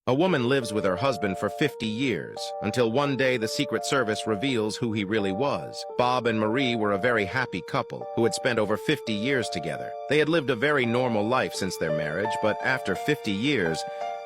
A woman lives with her husband for 50 years, until one day the Secret Service reveals who he really was. Bob and Marie were a very happy couple who had spent over 50 years together. They had lived a very normal life since their marriage, but after 50 years,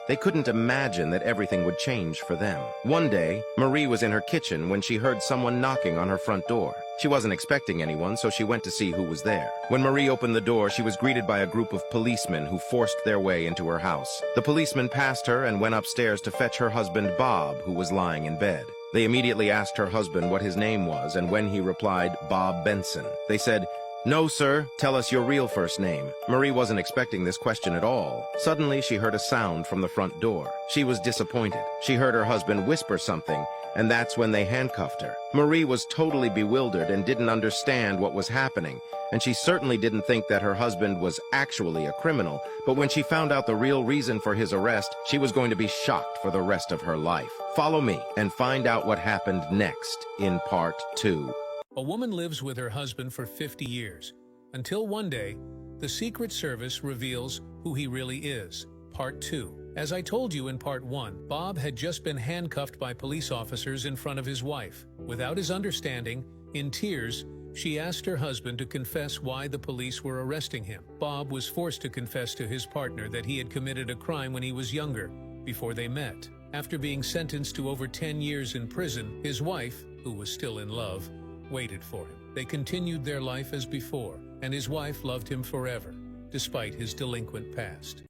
they couldn't imagine that everything would change for them. One day, Marie was in her kitchen when she heard someone knocking on her front door. She wasn't expecting anyone, so she went to see who was there. When Marie opened the door, she was greeted by a group of policemen who forced their way into her house. The policemen passed her and went upstairs to fetch her husband Bob, who was lying in bed. They immediately asked her husband what his name was, and when he replied, Bob Benson, they said, "No, sir, tell us your real first name." Marie wasn't expecting this question at all. Suddenly, she heard a sound from the front door. She was disappointed. She heard her husband whisper something, and that's when they handcuffed her. Marie was totally bewildered and didn't understand what was happening, and she certainly didn't think that her husband was actually a criminal, but when she found out the real reason for his arrest, she was going to be shocked for the rest of her life. Follow me and find out what happened next in part 2. A woman lives with her husband for 50 years, until one day, the Secret Service reveals who he really is. Part 2. As I told you in Part 1, Bob had just been handcuffed by police officers in front of his wife. Without his understanding, in tears, she asked her husband to confess why the police were arresting him. Bob was forced to confess to his partner that he had committed a crime when he was younger, before they met. After being sentenced to over 10 years in prison, his wife, who was still in love, waited for him. They continued their life as before, and his wife loved him forever, despite his delinquent past.